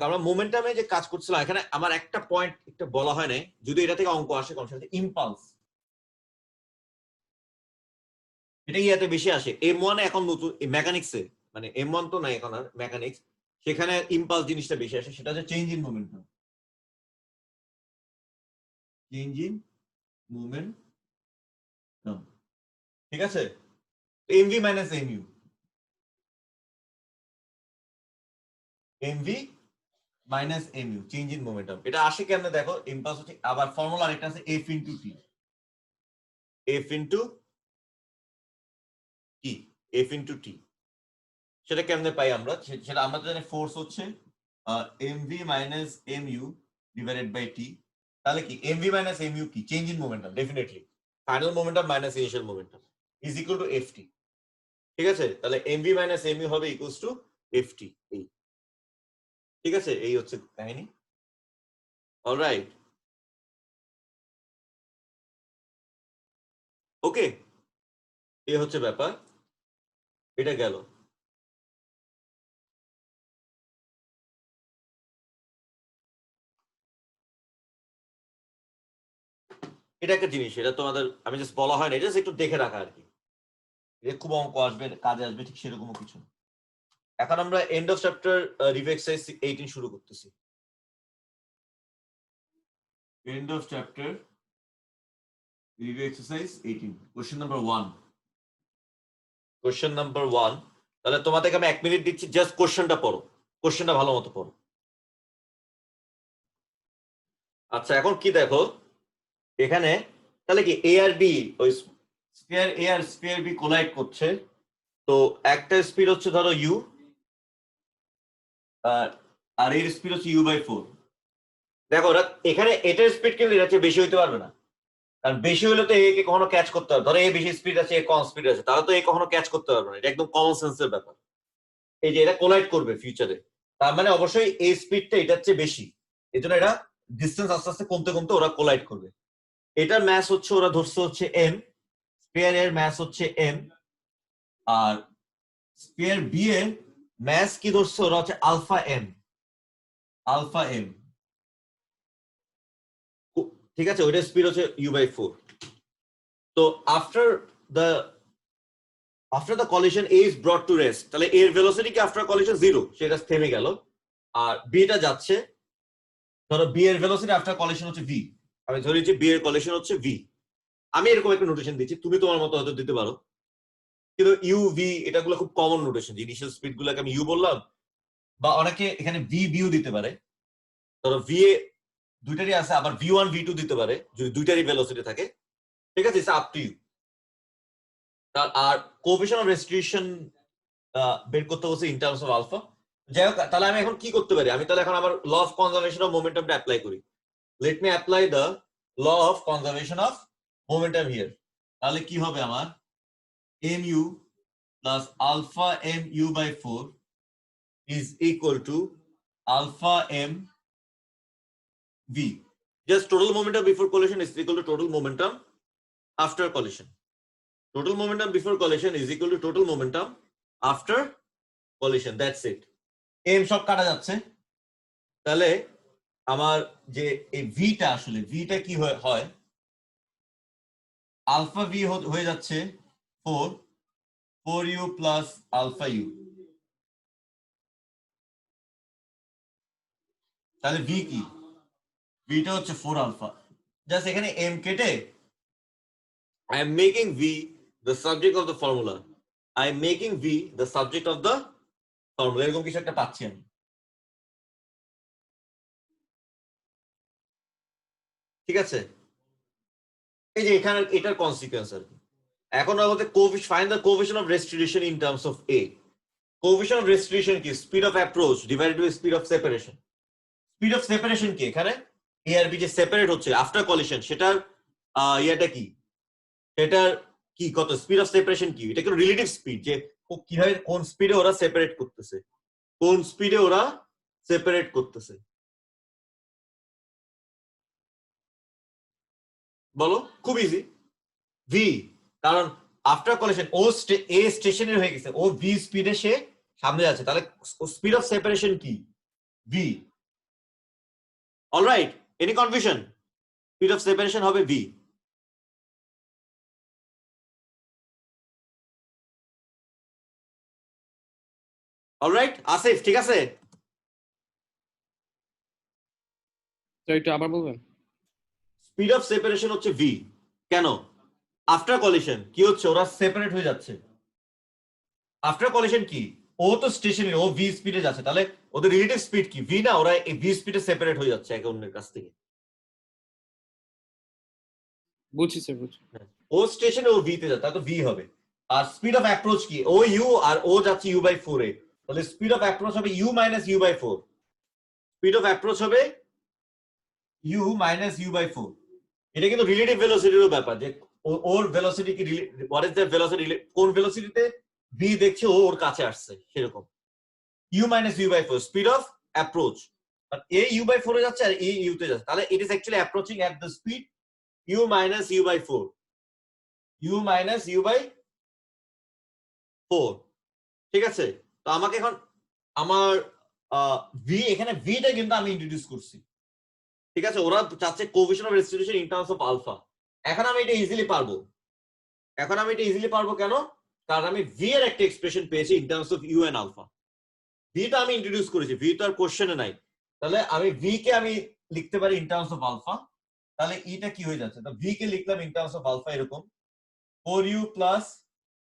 আমরা মোমেন্টামে যে কাজ করছিলাম, এখানে আমার একটা পয়েন্ট একটা বলা হয় নাই, যদি এটা থেকে অঙ্ক আসে কনসেপ্ট ইম্পালস, এটা ইয়াতে বেশি আসে। M1 এখন নতুন মেকানিক্সে, মানে M1 তো নাই এখন আর মেকানিক্স, সেখানে ইম্পালস জিনিসটা বেশি আসে, সেটা হচ্ছে change in momentum. Change in momentum, ঠিক আছে? MV minus mu, MV minus mu, change in momentum. এটা আসে কেমনে দেখো, ইম্পালস হচ্ছে আবার ফর্মুলা আরেকটা আছে F into T, F into T, F into T. সেটা কেমনে পাই আমরা? সেটা আমরা জানি ফোর্স হচ্ছে MV minus MU divided by T. তাহলে কি এমভি মাইনাস এমইউ কি? Change in momentum, definitely final momentum minus initial momentum is equal to FT. ঠিক আছে, তাহলে এমভি মাইনাস এমইউ হবে ইকুয়ালস টু এফটি। এই ঠিক আছে, এই হচ্ছে কাহিনী। অলরাইট, ওকে, এই হচ্ছে ব্যাপার। এটা গেল। এটা একটা জিনিস, এটা তোমাদের আমি জাস্ট বলা হয় না, এটা জাস্ট একটু দেখে রাখা আর কি। এটা খুব অঙ্ক আসবে, কাজে আসবে, ঠিক সেরকমও কিছু না। এখন আমরা end of chapter review exercise 18 শুরু করতেছি। End of chapter review exercise 18, question number 1। Question number 1, তাহলে তোমাদেরকে আমি 1 মিনিট দিচ্ছি, জাস্ট কোশ্চেনটা পড়ো, কোশ্চেনটা ভালো মতো পড়ো। আচ্ছা, এখন কি দেখো এখানে, তাহলে কি এ আর বি, ওই স্ফিয়ার এ আর স্ফিয়ার বি কোলাইড করছে। তো একটা স্পিড হচ্ছে ধরো ইউ, আর এর স্পিড হচ্ছে u/4। দেখো ওরা এখানে এটার স্পিড কিন্তু এর চেয়ে বেশি হইতে পারবে না, কারণ বেশি হলে তো এ কে কখনো ক্যাচ করতে পারবে। ধরো এ বেশি স্পিড আছে, এ কম স্পিড আছে, তাহলে তো এ কখনো ক্যাচ করতে পারবে না। এটা একদম কমন সেন্সের ব্যাপার। এই যে এরা কোলাইড করবে ফিউচারে, তার মানে অবশ্যই এই স্পিডটা এটার চেয়ে বেশি, এই জন্য এটা ডিস্টেন্স আস্তে আস্তে কমতে কমতে ওরা কোলাইড করবে। এটার ম্যাস হচ্ছে, ওরা ধরছে হচ্ছে এম, স্পিয়ার এর ম্যাস হচ্ছে এম, আর স্পিয়ার বি এর ম্যাস কি ধরছে ওরা হচ্ছে আলফা এম, আলফা এম। ঠিক আছে, ওইটার স্পিড হচ্ছে u/4। তো after the collision A is ব্রট to rest, তাহলে এর ভেলোসিটি কি আফটার কলিশন জিরো, সেটা থেমে গেল। আর বিটা যাচ্ছে, ধরো বি এর ভেলোসিটি আফটার কলিশন হচ্ছে ভি, আমি ধরে নিচ্ছি বি এর কলিশন হচ্ছে ভি। আমি এরকম একটা নোটেশন দিচ্ছি, তুমি তোমার মতো হয়তো দিতে পারো, কিন্তু ইউ ভি এটাগুলো খুব কমন নোটেশন। ইনিশিয়াল স্পিড গুলোকে আমি ইউ বললাম, বা অনেকে এখানে ভি বিউ দিতে পারে। ধরো ভি এ দুইটারই আছে, আবার v1 v2 দিতে পারে যদি দুইটারই ভেলোসিটি থাকে। ঠিক আছে, ইটস আপ টু ইউ। আর কোএফিশিয়েন্ট অফ রেস্ট্রিকশন বের করতে বলছে ইন টার্মস অফ আলফা। যাই হোক, তাহলে আমি এখন কি করতে পারি? আমি তাহলে এখন আবার ল অফ কনজারভেশন অফ মোমেন্টামটা অ্যাপ্লাই করি। Let me apply the law of conservation of momentum here. তাহলে কি হবে আমার? mu plus alpha mu/4 is equal to alpha m v। Just total momentum before collision is equal to total momentum after collision. Total momentum before collision is equal to total momentum after collision. That's it. m সব কাটা যাচ্ছে, তাহলে আমার যে এই ভিটা, আসলে ভিটা কি হয়, আলফা ভি হয়ে যাচ্ছে 4u প্লাস আলফা ইউ। তাহলে ভি কি? ভিটা হচ্ছে 4 আলফা। জাস্ট এখানে m কেটে I am making v the subject of the formula. I am making v the subject of the formula. এরকম কিছু একটা পাচ্ছি আমি। ঠিক আছে, এই যে এখানে এটার কনসিকুয়েন্স আর কি। এখন আমাদের find the coefficient of restriction in terms of A. Coefficient of restriction কি? Speed of approach divided by speed of separation. Speed of separation কি? এখানে এ আর বি যে সেপারেট হচ্ছে আফটার কলিশন, সেটার ইয়াটা কি, সেটার কি কত? স্পিড অফ সেপারেশন কি? এটা কিন্তু রিলেটিভ স্পিড, যে কিভাবে কোন স্পিডে ওরা সেপারেট করতেছে, কোন স্পিডে ওরা সেপারেট করতেছে। বলো, খুব ইজি। ভি, কারণ আফটার কলিশন ও এ স্টেশনের হয়ে গেছে, ও ভি স্পিডে সে সামনে যাচ্ছে, তাহলে স্পিড অফ সেপারেশন কি? v. All right, any confusion? Speed of separation হবে v. All right, আসিফ ঠিক আছে? তো একটু আবার বলবেন। স্পিড অফ সেপারেশন হচ্ছে v। কেন? আফটার কলিশন কি হচ্ছে, ওরা সেপারেট হয়ে যাচ্ছে। আফটার কলিশন কি, ও তো স্টেশনারি, ও ভি স্পিডে যাচ্ছে, তাহলে ওদের রিলেটিভ স্পিড কি ভি না, ওরা এই ভি স্পিডে সেপারেট হয়ে যাচ্ছে একে অন্যের কাছ থেকে। বুঝছি স্যার, বুঝছি। ও স্টেশনে ও ভি তে যাচ্ছে, তাহলে ভি হবে। আর স্পিড অফ অ্যাপ্রোচ কি, ও ইউ আর ও যাচ্ছে ইউ বাই 4 এ, তাহলে স্পিড অফ অ্যাপ্রোচ হবে u minus u by 4। Speed of approach হবে ইউ মাইনাস ইউ বাই 4। এটা কিন্তু রিলেটিভ ভেলোসিটিরও ব্যাপার, যে ওর ভেলোসিটি কি, হোয়াট ইজ দ্যাট ভেলোসিটি, কোন ভেলোসিটিতে ভি দেখছে ও ওর কাছে আসছে, সেরকম u minus u by 4 speed of approach. আর এ ইউ বাই 4 এ যাচ্ছে আর এ ইউ তে যাচ্ছে, তাহলে it is actually approaching at the speed u minus u by 4, u minus u by 4। ঠিক আছে, তো আমাকে এখন আমার ভি, এখানে ভিটা কিন্তু আমি ইন্ট্রোডিউস করছি। ঠিক আছে, ওরা চাচ্ছে coefficient of restitution in terms of alpha. এখন আমি এটা ইজিলি পারবো, কেন? কারণ আমি ভি এর একটা এক্সপ্রেশন পেয়েছি in terms of U and alpha. ভিটা আমি ইন্ট্রোডিউস করেছি, ভি তো আর কোশ্চেনে নাই, তাহলে আমি ভি কে আমি লিখতে পারি ইন টার্মস অফ আলফা। তাহলে ইটা কি হয়ে যাচ্ছে, তো ভি কে লিখলাম ইন টার্মস অফ আলফা এরকম 4u plus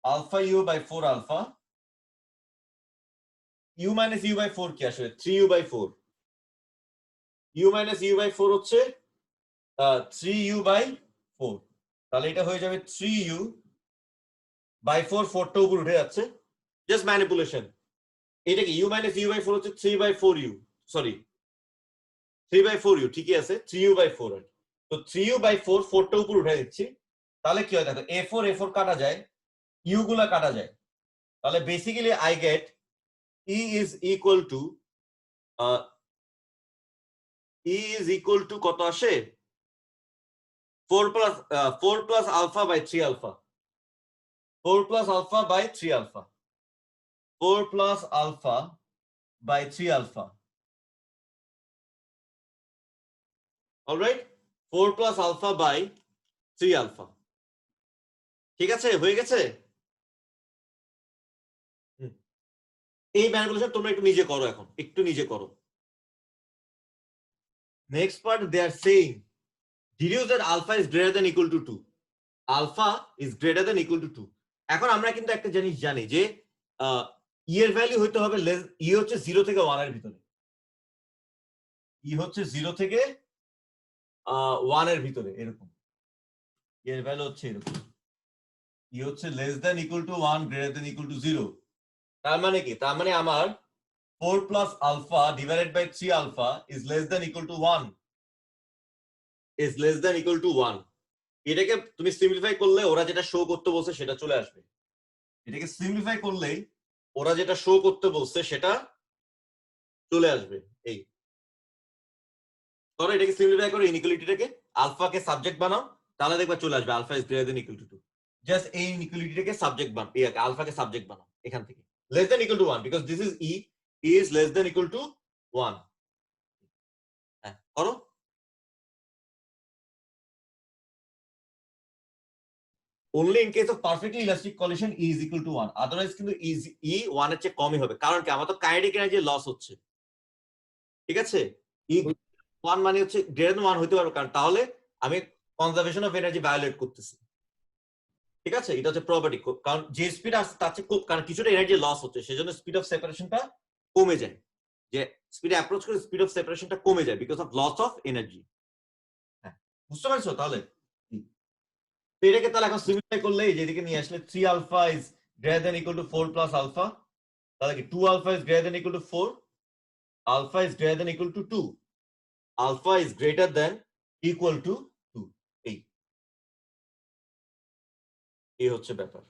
alpha u by 4 alpha, u minus u by 4 কি আসলে 3u by 4, u minus u by 4 হচ্ছে 3u বাই 4। তাহলে এটা হয়ে যাবে 3u বাই 4, 4 টা উপর উঠে যাচ্ছে, জাস্ট ম্যানিপুলেশন। এটা কি u মাইনাস ইউ বাই 4 হচ্ছে 3 by 4u, sorry 3 by 4u, ঠিকই আছে 3u বাই 4 আর, তো 3u বাই 4, 4 টা উপর উঠে দিচ্ছি, তাহলে কি হয় দেখো, a4 কাটা যায়, u গুলা কাটা যায়, তাহলে basically I get e is equal to কত আসে, 4 plus alpha by 3 alpha, 4 plus alpha by 3 alpha, 4 plus alpha by 3 alpha. Alright, 4 plus alpha by 3 alpha. ঠিক আছে, হয়ে গেছে। এই ম্যানিপুলেশন তোমরা একটু নিজে করো, এখন একটু নিজে করো। Next part, they are saying deduce that alpha is greater than equal to 2, alpha is greater than equal to 2। এখন আমরা কিন্তু একটা জিনিস জানি যে ই এর ভ্যালু হইতে হবে ই হচ্ছে 0 থেকে 1 এর ভিতরে, ই হচ্ছে 0 থেকে 1 এর ভিতরে, এরকম এর ভ্যালু হচ্ছে এরকম, ই হচ্ছে less than equal to 1 greater than equal to 0। তার মানে কি, তার মানে আমার 4 plus alpha divided by 3 alpha is less than equal to 1, is less than equal to 1। এটাকে তুমি সিম্পলিফাই করলে ওরা যেটা শো করতে বলছে সেটা চলে আসবে, এটাকে সিম্পলিফাই করলেই ওরা যেটা শো করতে বলছে সেটা চলে আসবে। এই ধরো এটাকে সিম্পলিফাই করে ইনইকুয়ালিটিটাকে আলফাকে সাবজেক্ট বানাও, তাহলে দেখবা চলে আসবে alpha is greater than equal to 2। Just এই ইনইকুয়ালিটিটাকে সাবজেক্ট বানাও, এই আলফাকে সাবজেক্ট বানাও এখান থেকে, less than equal to 1 because this is E is less than equal to 1। হ্যাঁ করো। only in case of perfectly elastic collision E is equal to 1, otherwise কিন্তু E 1 এর চেয়ে কমই হবে, কারণ কি আমার তো কাইনেটিক এনার্জি লস হচ্ছে। ঠিক আছে, E 1 মানে হচ্ছে গ্রেটার দ্যান 1 হতে পারবে, কারণ তাহলে আমি কনজারভেশন অফ এনার্জি ভায়োলেট করতেছি। ঠিক আছে, এটা হচ্ছে প্রপার্টি, কারণ যে স্পিড আসছে তার চেয়ে খুব, কারণ কিছুটা এনার্জি লস হচ্ছে, সেজন্য স্পিড অফ সেপারেশনটা কমে যায়, যে স্পিডে অ্যাপ্রোচ করে স্পিড অফ সেপারেশনটা কমে যায় because of loss of energy. হ্যাঁ বুঝতে পারছো, তাহলে এটাকে তাহলে এখন সিম্পলিফাই করলে যেদিকে নিয়ে আসলে 3 alpha is greater than equal to 4 plus alpha, তাহলে কি 2 alpha is greater than equal to 4, alpha is greater than equal to 2, alpha is greater than equal to 2। এই হচ্ছে ব্যাপার।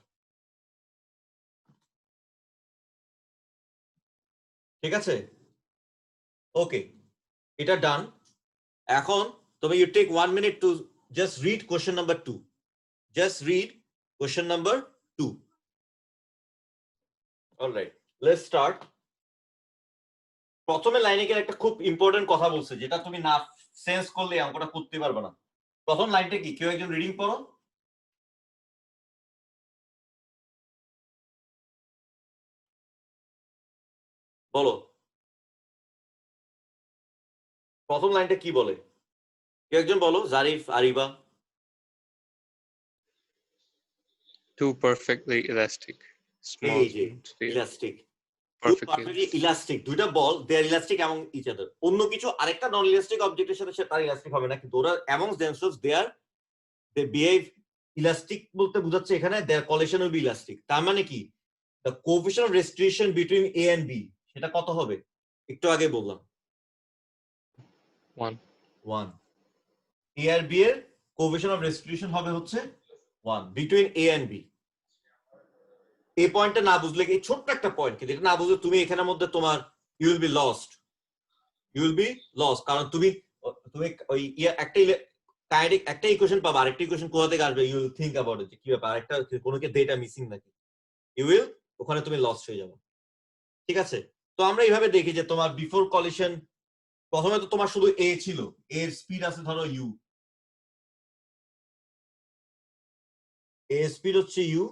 ঠিক আছে, ওকে, এটা ডান। এখন তুমি you take 1 minute to just read question number 2, just read question number 2। Alright, let's start. প্রথমে লাইনে গেলে একটা খুব ইম্পর্টেন্ট কথা বলছে, যেটা তুমি না সেন্স করলে অঙ্কটা করতে পারবে না। প্রথম লাইনটা কি, কেউ একজন রিডিং পড়ো। বলো প্রথম লাইনটা কি বলে, কেউ একজন বলো, Zarif, আরিবা। Two perfectly elastic small এই যে sphere. ইলাস্টিক, Perfectly ইলাস্টিক, দুইটা বল দে আর ইলাস্টিক অ্যামং ইচ আদার। অন্য কিছু আরেকটা নন ইলাস্টিক অবজেক্টের সাথে তার ইলাস্টিক হবে না, কিন্তু ওরা amongst themselves they behave elastic. বলতে বোঝাচ্ছে এখানে their collision will be elastic. তার মানে কি, the coefficient of restriction between A and B, সেটা কত হবে? একটু আগে বললাম 1. 1। এ আর বি এর কোএফিশিয়েন্ট অফ রেস্ট্রিকশন হবে হচ্ছে 1 বিটুইন এ এন্ড বি। এই পয়েন্টটা না বুঝলে, এই ছোট্ট একটা পয়েন্ট, কিন্তু এটা না বুঝলে তুমি এখানের মধ্যে তোমার ইউ উইল বি লস্ট, কারণ তুমি ওই কাইনেটিক একটা ইকুয়েশন পাবা, আরেকটা ইকুয়েশন কোথা থেকে আসবে, you will think about it, কি ব্যাপার, আরেকটা কোনো কি ডেটা মিসিং নাকি, ইউ উইল, ওখানে তুমি লস্ট হয়ে যাবে। ঠিক আছে, তো আমরা এইভাবে দেখি যে তোমার বিফোর কলিশন, প্রথমে তো তোমার শুধু এ ছিল, এর স্পিড আছে ধরো ইউ, এ স্পিড হচ্ছে ইউ,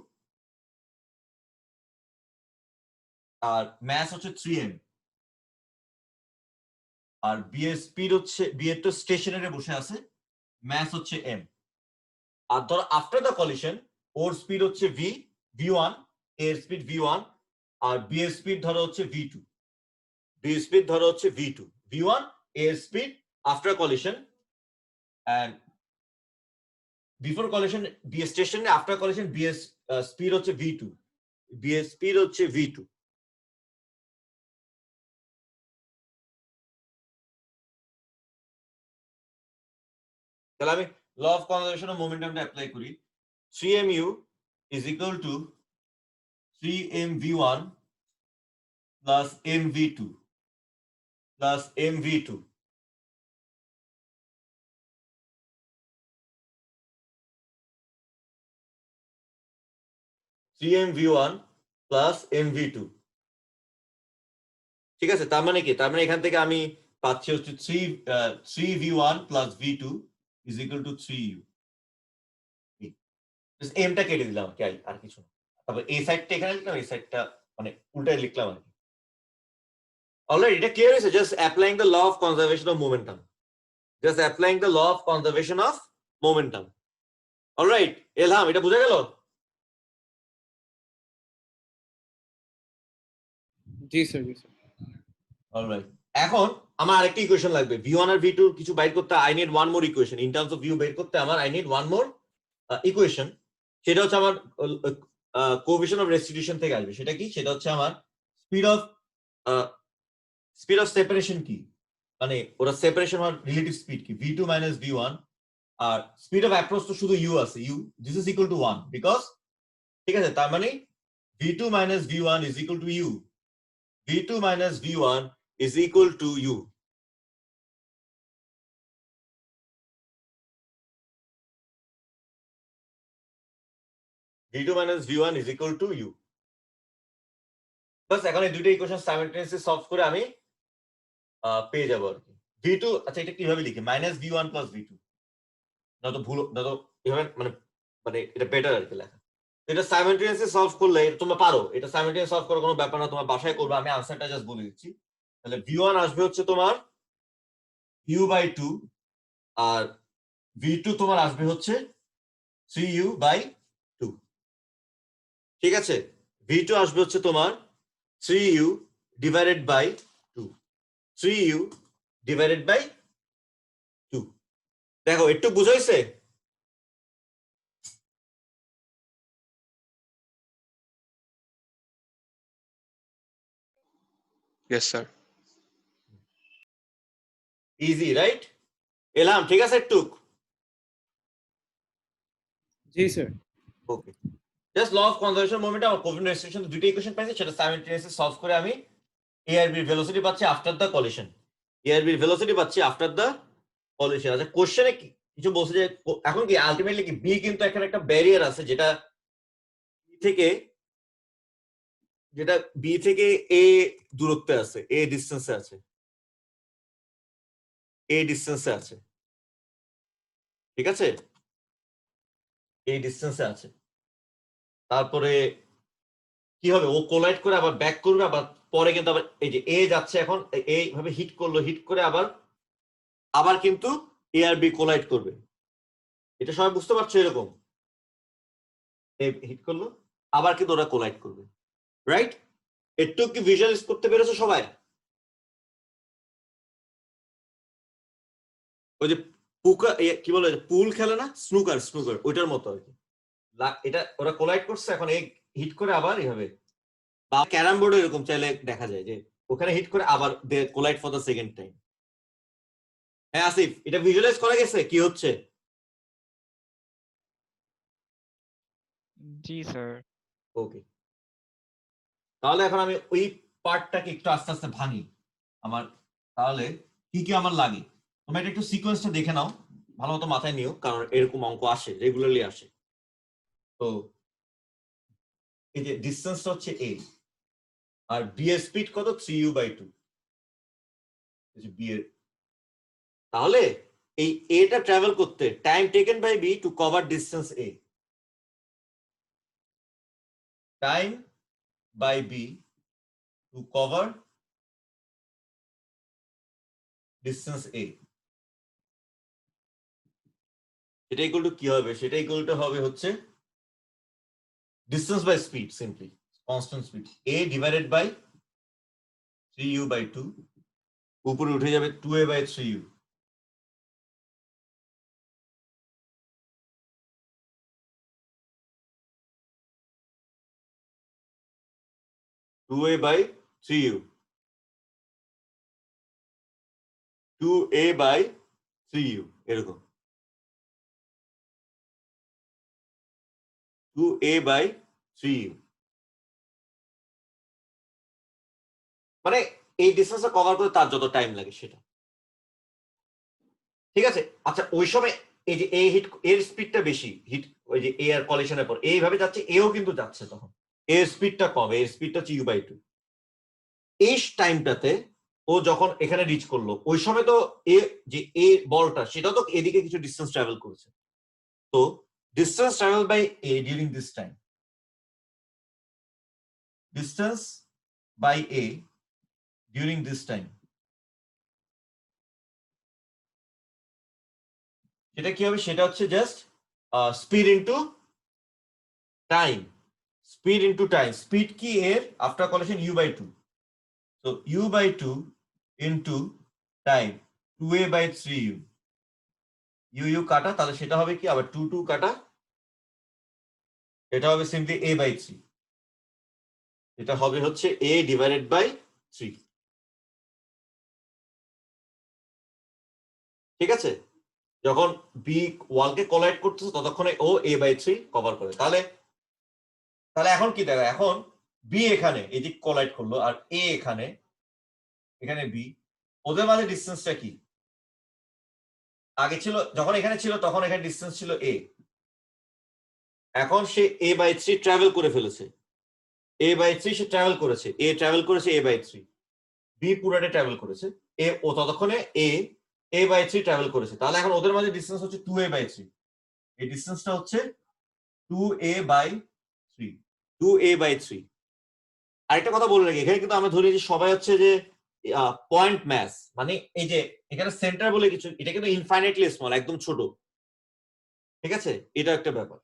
আর ম্যাস হচ্ছে 3m, আর বি এর স্পিড হচ্ছে, বি এর তো স্টেশনারি বসে আছে, ম্যাস হচ্ছে m। আর ধর আফটার দ্য কলিশন ওর স্পিড হচ্ছে v1, এর স্পিড v1, আর বি এর স্পিড ধরো হচ্ছে v2, বি স্পিড ধরো হচ্ছে v1, এর speed after collision, and before collision B station, after collision B এর স্পিড হচ্ছে v2, বি এর স্পিড হচ্ছে v2। তাহলে আমি ল অফ কনজারভেশন অফ মোমেন্টামটা অ্যাপ্লাই করি। 3mu is equal to 3mv1 plus mv2 plus mv2। mv1 plus mv2, ঠিক আছে। তার মানে কি, তার মানে এখান থেকে আমি পাচ্ছি হচ্ছে 3v1 plus v2 is equal to 3u। এমটা কেটে দিলাম আর কিছু না, তারপর এই সাইডটা এখানে লিখলাম, এই সাইডটা মানে উল্টায় লিখলাম আর কি। অলরাইট, এটা ক্লিয়ার হয়েছে? Just applying the law of conservation of momentum, just applying the law of conservation of momentum. Alright Elham, এটা বুঝা গেল? জি স্যার, জি স্যার। অলরাইট, এখন আমার আরেকটা ইকুয়েশন লাগবে, v1 আর v2 কিছু বাইর করতে। I need one more equation in terms of view বের করতে, আমার I need one more equation. সেটা হচ্ছে আমার কোএফিশিয়েন্ট অফ রেস্টিটিউশন থেকে আসবে। সেটা কি? সেটা হচ্ছে আমার স্পিড অফ সেপারেশন কি, মানে ওরা সেপারেশন হওয়ার রিলেটিভ স্পিড কি, v2 মাইনাস v1, আর স্পিড অফ অ্যাপ্রোচ তো শুধু u আছে, u this is equal to 1 because, ঠিক আছে, তার মানে v2 minus v1 is equal to u, v2 minus v1 is equal to u। v2 minus v1 is equal to u। বাস এখন এই দুটো ইকুয়েশন সাইমালটেনিয়াসলি সলভ করে আমি পেয়ে যাব আর কি। v2, আচ্ছা এটা কিভাবে লিখি, মাইনাস v1 প্লাস v2, না তো ভুল, না তো এভাবে, মানে মানে এটা বেটার আর কি লেখা। এটা সাইমালটেনিয়াসলি সলভ করলে তোমরা পারো, এটা সাইমালটেনিয়াসলি সলভ করার কোনো ব্যাপার না, তোমার বাসায় করবে, আমি আনসারটা জাস্ট বলে দিচ্ছি। তাহলে v1 আসবে হচ্ছে তোমার u/2, আর v2 তোমার আসবে হচ্ছে 3u/2, ঠিক আছে। v2 আসবে হচ্ছে তোমার 3u divided by 2, 3u divided by 2। দেখো একটু বুঝাইছে? Yes, sir. Easy right? এলাম, ঠিক আছে একটু? জি sir. Okay, just law of conservation moment আর কোএফিশিয়েন্ট রেস্ট্রিকশন দুটো ইকুয়েশন পাইছি, সেটা সাইমালটেনিয়াসলি সলভ করে আমি এ আর বি ভেলোসিটি পাচ্ছি আফটার দ্য কলিশন, এ আর বি ভেলোসিটি পাচ্ছি আফটার দ্য কলিশন। আচ্ছা কোশ্চেনে কিছু বলছে যে এখন কি আলটিমেটলি কি বি কিন্তু এখানে একটা ব্যারিয়ার আছে, যেটা বি থেকে এ দূরত্বে আছে, এ ডিসটেন্সে আছে, এই ডিসটেন্সে আছে, ঠিক আছে, এই ডিসটেন্সে আছে। তারপরে কি হবে, ও কোলাইড করে আবার ব্যাক করবে, আবার পরে কিন্তু আবার এই যে এ যাচ্ছে এখন এইভাবে হিট করলো, হিট করে আবার আবার কিন্তু এ আর বি কোলাইড করবে। এটা সবাই বুঝতে পারছো? এরকম হিট করলো আবার কিন্তু ওরা কোলাইড করবে, রাইট? একটু কি ভিজুয়ালাইজ করতে পেরেছো সবাই? ওই যে পুকা কি বলে পুল খেলে না, স্নুকার, স্নুকার ওইটার মতো আর কি। এটা ওরা কোলাইড করছে, এখন এই হিট করে আবার এইভাবে, বা ক্যারাম বোর্ডে এরকম চাইলে দেখা যায় যে ওখানে হিট করে আবার they collide for the second time. হ্যাঁ আসিফ, এটা ভিজুয়ালাইজ করা গেছে কি হচ্ছে? জি স্যার। ওকে, তাহলে এখন আমি ওই পার্টটাকে একটু আস্তে আস্তে ভাঙি আমার। তাহলে কি কি আমার লাগে, তোমরা এটা একটু সিকোয়েন্সটা দেখে নাও, ভালো মতো মাথায় নিও, কারণ এরকম অঙ্ক আসে, রেগুলারলি আসে। তো এই যে ডিসটেন্সটা হচ্ছে a, আর b এর স্পিড কত, 3u/2, b এর। তাহলে এই a টা ট্রাভেল করতে time taken by b to cover distance a, time by b to cover distance a, সেটা ইকুয়াল টু কি হবে? সেটা ইকুয়াল টু হবে হচ্ছে distance by speed, simply constant speed, a divided by 3u/2, উপরে উঠে যাবে 2a/3u, two a by 3u এরকম, 2a/3u, মানে এই ডিসটেন্সটা কভার করে তার যত টাইম লাগে সেটা, ঠিক আছে? আচ্ছা ওই সময় এই যে এ হিট, এর স্পিডটা বেশি, হিট ওই যে এ আর কলিশনের পর এইভাবে যাচ্ছে, এও কিন্তু যাচ্ছে, তখন এর স্পিডটা কম, এর স্পিডটা হচ্ছে u/2। এই টাইমটাতে ও যখন এখানে রিচ করলো, ওই সময় তো এ যে এ বলটা সেটা তো এদিকে কিছু ডিসটেন্স ট্রাভেল করেছে, তো distance travel by A during this time, distance by A during this time, সেটা কি হবে? সেটা হচ্ছে just speed into time, speed into time. Speed কি এর after collision u/2, so u/2 into time 2a/3u, u কাটা, তাহলে সেটা হবে কি, আবার 2 কাটা, এটা হবে সিম্পলি a/3, এটা হবে হচ্ছে a ডিভাইডেড বাই 3, ঠিক আছে? যখন বি ওয়ালকে কোলাইড করতেছে ততক্ষণে ও a/3 কভার করে। তাহলে তাহলে এখন কি দেখো, এখন বি এখানে এই যে কোলাইড করলো, আর এ এখানে, এখানে বি, ওদের মাঝে ডিসটেন্সটা কি? আগে ছিল যখন এখানে ছিল তখন এখানে ডিসটেন্স ছিল a, এখন সে a/3 ট্রাভেল করে ফেলেছে, a/3 সে ট্রাভেল করেছে, a ট্রাভেল করেছে a/3, বি পুরাটা ট্রাভেল করেছে, এ ও ততক্ষণে a/3 ট্রাভেল করেছে। তাহলে এখন ওদের মাঝে ডিসটেন্স হচ্ছে 2a/3, এই ডিসটেন্সটা হচ্ছে 2a/3, 2a/3। আরেকটা কথা বলে রাখি, এখানে কিন্তু আমরা ধরি যে সবাই হচ্ছে যে পয়েন্ট ম্যাস, মানে এই যে এখানে সেন্টার বলে কিছু, এটা কিন্তু ইনফাইনাইটলি স্মল, একদম ছোট, ঠিক আছে? এটা একটা ব্যাপার।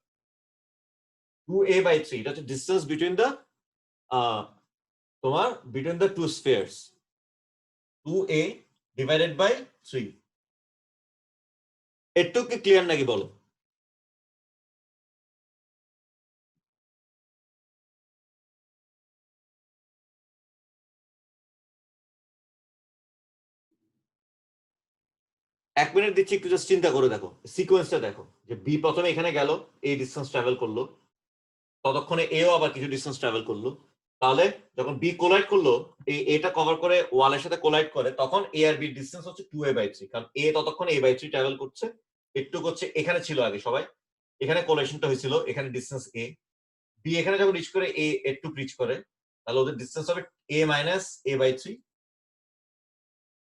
2a/3 এটা হচ্ছে ডিসটেন্স বিটুইন দ্য তোমার between the two spheres, 2a divided by 3। একটু কি ক্লিয়ার নাকি বলো? এক মিনিট দিচ্ছি, একটু জাস্ট চিন্তা করে দেখো, সিকোয়েন্সটা দেখো, যে বি প্রথমে এখানে গেল, এই ডিসটেন্স ট্রাভেল করলো, ততক্ষণে এও আবার কিছু ডিসটেন্স ট্রাভেল করলো, তাহলে যখন বি কোলাইড করলো, এটা কভার করে ওয়ালের সাথে কোলাইড করে, তখন এ আর বি ডিসটেন্স হচ্ছে 2a/3, কারণ এ ততক্ষণে a/3 ট্রাভেল করছে, একটু করছে, এখানে ছিল আগে সবাই, এখানে কোলাইশনটা হয়েছিল, এখানে ডিসটেন্স a, বি এখানে যখন রিচ করে এ একটু রিচ করে, তাহলে ওদের ডিসটেন্স হবে a - a/3,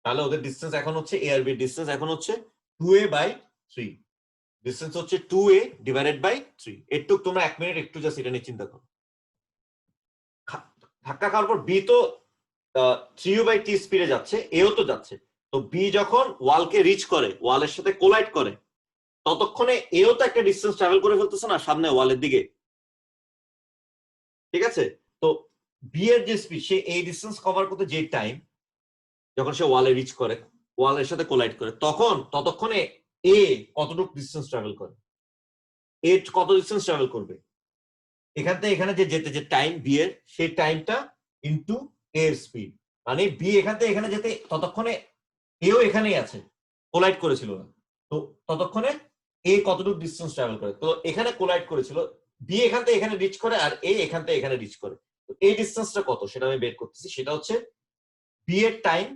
তাহলে ওদের ডিসটেন্স এখন হচ্ছে এ আর বি ডিসটেন্স এখন হচ্ছে 2a বাই 3, ডিসটেন্স হচ্ছে 2a ডিভাইডেড বাই 3। একটু তোমরা 1 মিনিট একটু জাস্ট এটা নিয়ে চিন্তা করো। ধাক্কা খাওয়ার পর বি তো 3u বাই টি স্পিডে যাচ্ছে, এও তো যাচ্ছে। তো বি যখন ওয়ালকে রিচ করে, ওয়ালের সাথে কোলাইড করে, ততক্ষণে এও তো একটা ডিসটেন্স ট্রাভেল করে ফেলতেছে না সামনে ওয়ালের দিকে, ঠিক আছে? তো বি এর যে স্পিড, সে এই ডিসটেন্স কভার করতে যে টাইম, যখন সে ওয়ালে রিচ করে, ওয়ালের সাথে কোলাইড করে, ততক্ষণে এ কতটুকু ডিসটেন্স ট্রাভেল করে, এ কত ডিসটেন্স ট্রাভেল করবে, এখান থেকে এখানে যে যেতে যে টাইম বি এর, সেই টাইমটা ইনটু এ এর স্পিড। মানে বি এখান থেকে এখানে যেতে ততক্ষণে এও এখানেই আছে, কোলাইড করেছিল না, তো ততক্ষণে এ কতটুকু ডিসটেন্স ট্রাভেল করে। তো এখানে কোলাইড করেছিল, বি এখান থেকে এখানে রিচ করে আর এ এখান থেকে এখানে রিচ করে। তো এই ডিসটেন্সটা কত সেটা আমি বের করতেছি, সেটা হচ্ছে বি এর টাইম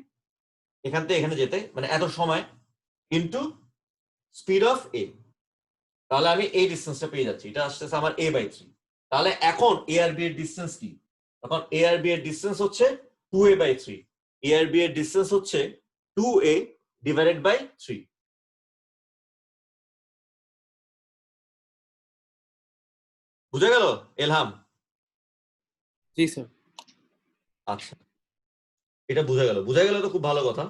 এখান থেকে এখানে যেতে, মানে এত সময়, ইনটু স্পিড অফ এ। তাহলে আমি এই ডিসটেন্সটা পেয়ে যাচ্ছি, এটা আসতেছে আমার a বাই 3। তাহলে এখন এ আর বি এর ডিসটেন্স কি? তখন এ আর বি এর ডিসটেন্স হচ্ছে 2a বাই 3। এ আর বি এর ডিসটেন্স হচ্ছে 2a ডিভাইডেড বাই 3। বুঝা গেল এলহাম? জি স্যার। আচ্ছা, এটা বুঝা গেল, বুঝা গেলে তো খুব ভালো কথা,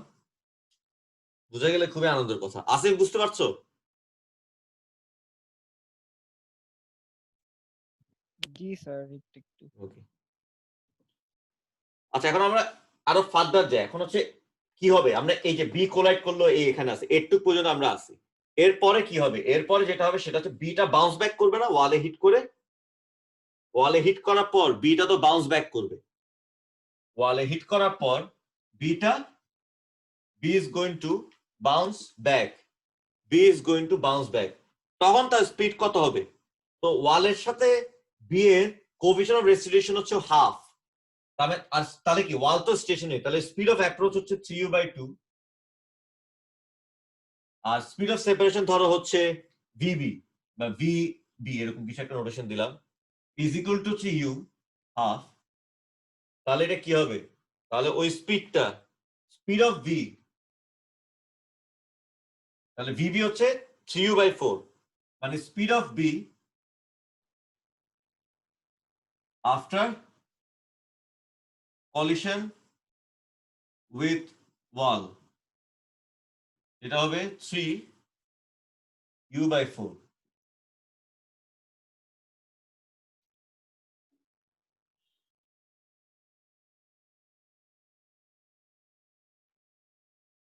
বুঝা গেলে খুবই আনন্দের কথা। আসিফ বুঝতে পারছো? জি স্যার, একটু একটু। ওকে, আচ্ছা এখন আমরা আরো ফার্দার যাই। এখন হচ্ছে কি হবে, আমরা এই যে বি কোলাইড করলো, এ এখানে আছে, এরটুক পর্যন্ত আমরা আসি। এরপরে কি হবে? এরপরে যেটা হবে সেটা হচ্ছে বিটা বাউন্স ব্যাক করবে না, ওয়ালে হিট করে, ওয়ালে হিট করার পর বিটা তো বাউন্স ব্যাক করবে। ওয়ালে হিট করার পর বিটা, B is going to bounce back, B is going to bounce back. তখন তার স্পিড কত হবে? তো ওয়ালের সাথে বি এর কোএফিশিয়েন্ট অফ রেসিডিউশন হচ্ছে হাফ, তাহলে কি ওয়াল তো স্টেশনারি, তাহলে স্পিড অফ অ্যাপ্রোচ হচ্ছে 3u বাই 2, আর স্পিড অফ সেপারেশন ধরো হচ্ছে ভিবি বা ভিবি, এরকম কিছু একটা নোটেশন দিলাম, is equal two 3u half. তাহলে এটা কি হবে? তাহলে ওই স্পিডটা, স্পিড অফ ভি, তাহলে ভিবি হচ্ছে 3u বাই 4, মানে speed of B after collision with wall, এটা হবে 3u বাই 4।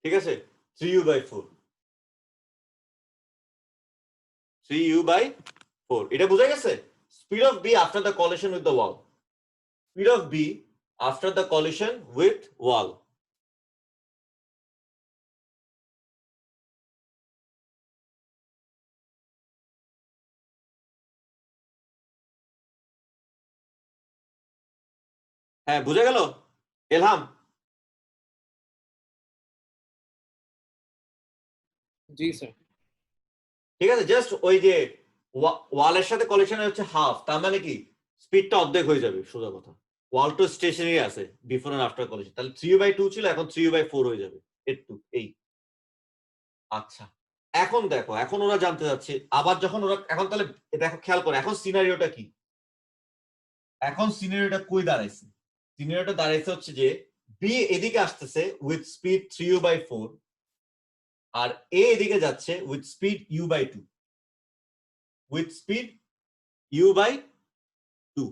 ঠিক আছে, 3u বাই 4, 3u বাই 4, এটা বোঝা গেছে? Speed of B after the collision with the wall, speed of B after the collision with wall. হ্যাঁ বুঝা গেল এলহাম? জি স্যার। ঠিক আছে, জাস্ট ওই যে ওয়ালের সাথে কলিশন হচ্ছে হাফ, তার মানে কি স্পিডটা অর্ধেক হয়ে যাবে, সোজা কথা। ওয়াল তো স্টেশনারি আছে বিফোর এন্ড আফটার কলিশন, তাহলে 3/2 ছিল, এখন 3/4 হয়ে যাবে, একটু এই। আচ্ছা, এখন দেখো, এখন ওরা জানতে যাচ্ছে আবার, যখন ওরা এখন, তাহলে দেখো খেয়াল করে এখন সিনারিওটা কি, এখন সিনারিওটা কই দাঁড়াইছে? সিনারিওটা দাঁড়াইছে হচ্ছে যে বি এদিকে আসতেছে উইথ স্পিড 3u/4, আর এ এদিকে যাচ্ছে with speed u/2, with speed u/2,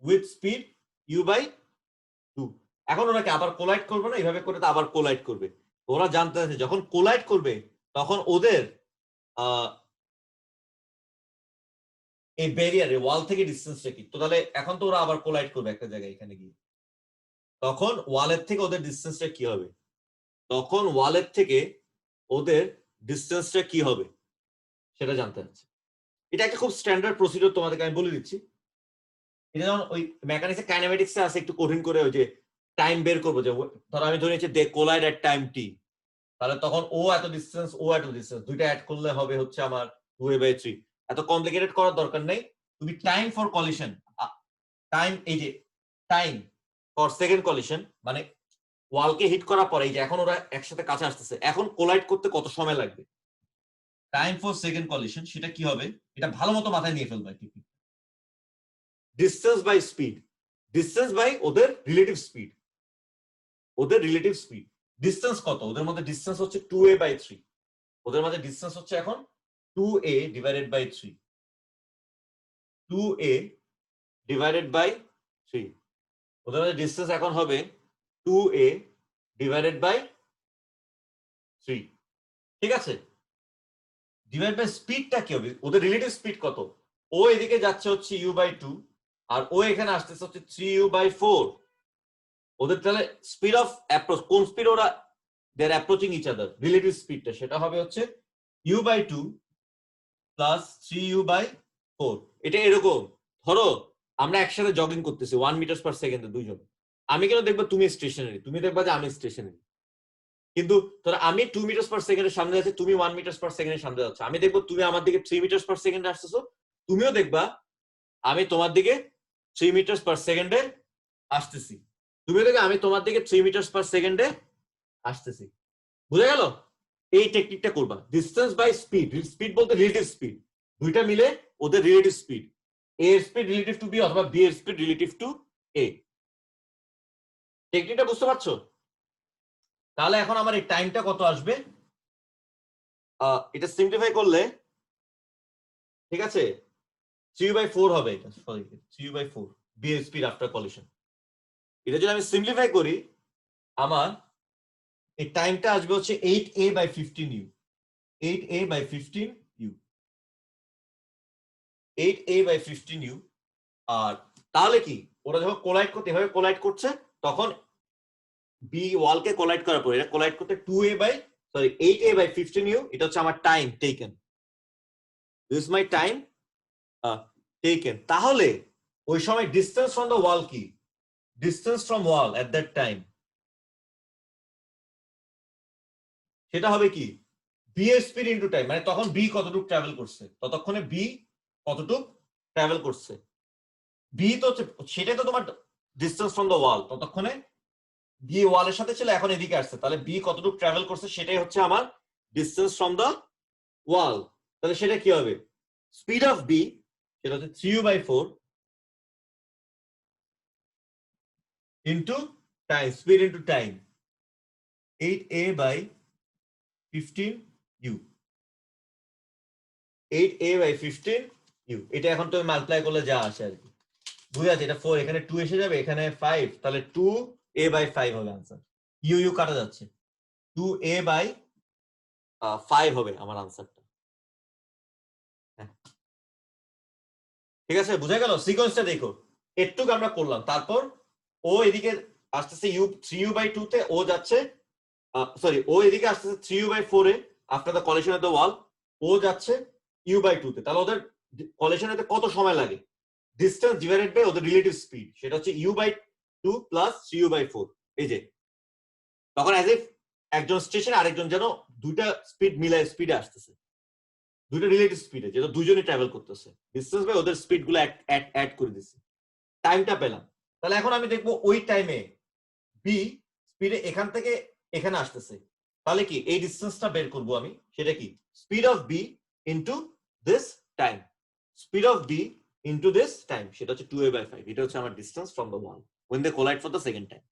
with speed u/2। এখন ওরা কি আবার কোলাইড করবে না? এইভাবে করে তো আবার কোলাইড করবে। ওরা জানতে চাচ্ছে যখন কোলাইড করবে তখন ওদের এই ব্যারিয়ারে ওয়াল থেকে ডিসটেন্সটা কি? তো তাহলে এখন তো ওরা আবার কোলাইড করবে একটা জায়গায় এখানে গিয়ে, তখন ওয়ালের থেকে ওদের ডিসটেন্সটা কি হবে? তখন ওয়ালের থেকে ওদের ডিসটেন্সটা কি হবে সেটা জানতে চাচ্ছে। এটা একটা খুব স্ট্যান্ডার্ড প্রসিডিউর, তোমাদেরকে আমি বলে দিচ্ছি। এটা যেমন ওই মেকানিক্সে কাইনেমেটিক্সে আছে একটু কঠিন করে, ওই যে টাইম বের করবো, যে ধরো আমি ধরে নিচ্ছি দে কোলাইড এট টাইম টি, তাহলে তখন ও এত ডিসটেন্স, ও এত ডিসটেন্স, দুইটা অ্যাড করলে হবে হচ্ছে আমার 2a/3। এত কমপ্লিকেটেড করার দরকার নেই, তুমি টাইম ফর কলিশন, টাইম, এই যে টাইম ফর সেকেন্ড কলিশন, মানে ওয়ালকে হিট করার পরে এই যে এখন ওরা একসাথে কাছে আসতেছে, এখন কোলাইড করতে কত সময় লাগবে, টাইম ফর সেকেন্ড কলিশন, সেটা কি হবে, এটা ভালো মতো মাথায় নিয়ে ফেলবে। Distance by speed, distance by ওদের রিলেটিভ স্পিড, ওদের রিলেটিভ স্পিড। ডিসটেন্স কত, ওদের মধ্যে ডিসটেন্স হচ্ছে 2a বাই 3, ওদের মধ্যে ডিসটেন্স হচ্ছে এখন 2a divided by 3, 2a divided by 3, ওদের মধ্যে ডিসটেন্স এখন হবে 2a ডিভাইডেড বাই 3, ঠিক আছে। ডিভাইড বাই স্পিডটা কি হবে, ওদের রিলেটিভ স্পিড কত, ও এদিকে যাচ্ছে হচ্ছে u বাই 2 আর ও এখানে আসতেছে হচ্ছে 3u বাই 4, ওদের তাহলে স্পিড অফ অ্যাপ্রোচ, কোন স্পিড ওরা দে আর অ্যাপ্রোচিং ইচ আদার, রিলেটিভ স্পিডটা সেটা হবে হচ্ছে u by 2 plus 3u by 4। এটা এরকম, ধরো আমরা একসাথে জগিং করতেছি 1 মিটার পার সেকেন্ডে দুইজন, আমি কেন দেখবো তুমি স্টেশনারি, তুমি দেখবা যে আমি স্টেশনারি, কিন্তু ধরো আমি 2 মিটার পার সেকেন্ডের সামনে যাচ্ছি, তুমি 1 মিটার পার সেকেন্ডের সামনে যাচ্ছ, আমি দেখবো তুমি আমার দিকে 3 মিটার পার সেকেন্ডে আসতেছো, তুমিও দেখবা আমি তোমার দিকে 3 মিটার পার সেকেন্ডে আসতেছি, তুমিও দেখবে আমি তোমার দিকে 3 মিটার পার সেকেন্ডে আসতেছি। বুঝা গেল? এই টেকনিকটা করবা, ডিসটেন্স বাই স্পিড, স্পিড বলতে রিলেটিভ স্পিড, দুইটা মিলে ওদের রিলেটিভ স্পিড, এ এর স্পিড রিলেটিভ টু বি অথবা বি এর স্পিড রিলেটিভ টু এ। টেকনিকটা বুঝতে পারছো? তাহলে এখন আমার এই টাইমটা কত আসবে, এটা সিম্পলিফাই করলে ঠিক আছে 3/4 হবে, এটা সরি 3/4 বি এর স্পিড আফটার কলিশন। এটা যদি আমি সিম্পলিফাই করি আমার এই টাইমটা আসবে হচ্ছে 8a by 15u, 8a by 15u, 8a by 15u। আর তাহলে কি ওরা যখন কোলাইড করতে এভাবে কোলাইড করছে তখন বি ওয়ালকে কোলাইড করার পর এটা কোলাইড করতে 8a বাই 15u, এটা হচ্ছে আমার time taken, this is my time taken. তাহলে ওই সময় ডিসটেন্স ফ্রম দ্য ওয়াল কি, distance from wall at that time সেটা হবে কি বি এর স্পিড ইনটু টাইম, মানে তখন বি কতটুকু ট্রাভেল করছে, ততক্ষণে বি কতটুকু ট্রাভেল করছে, বি তো সেটাই তো তোমার ডিসটেন্স ফ্রম দ্য ওয়াল, ততক্ষণে বি ওয়ালের সাথে ছিল এখন এদিকে আসছে, তাহলে বি কতটুকু ট্রাভেল করছে সেটাই হচ্ছে আমার ডিসটেন্স ফ্রম দ্য ওয়াল। তাহলে সেটা কি হবে, স্পিড অফ বি সেটা হচ্ছে 3u by 4 into time, speed into time, 8a by 15u, 8a by 15u। এটা এখন তুমি মাল্টিপ্লাই করলে যা আসে আর কি, বুঝে আছে, এটা 4 এখানে 2 এসে যাবে, এখানে 5, তাহলে 2a বাই 5 হবে आंसर, ইউ কাটা যাচ্ছে, 2a বাই 5 হবে আমার आंसरটা। ঠিক আছে, বুঝা গেল? সিকোয়েন্সটা দেখো, এটুকু আমরা করলাম, তারপর ও এদিকে আসতেছে 3u বাই 2 তে, ও যাচ্ছে সরি ও এদিকে আসতেছে 3u বাই 4 এ after the collision of the wall, ও যাচ্ছে u বাই 2 তে, তাহলে ওদের কলিশন হতে কত সময় লাগে, ডিসটেন্স ডিভাইডেড বাই ওদের রিলেটিভ স্পিড, সেটা হচ্ছে u by 2 plus 3u by 4। এই যে তখন অ্যাজ ইফ একজন স্টেশন আরেকজন যেন দুইটা স্পিড মিলায় স্পিডে আসতেছে, দুইটা রিলেটিভ স্পিডে, যেটা দুইজনই ট্রাভেল করতেছে, ডিসটেন্স বাই ওদের স্পিড গুলো অ্যাড করে দিচ্ছে, টাইমটা পেলাম। তাহলে এখন আমি দেখবো ওই টাইমে বি স্পিডে এখান থেকে এখানে আসতেছে, তাহলে কি এই ডিসটেন্সটা বের করব আমি, সেটা কি speed of B into this time, speed of B into this time, সেটা হচ্ছে 2a বাই 5, এটা হচ্ছে আমার distance from the wall when they collide for the second time।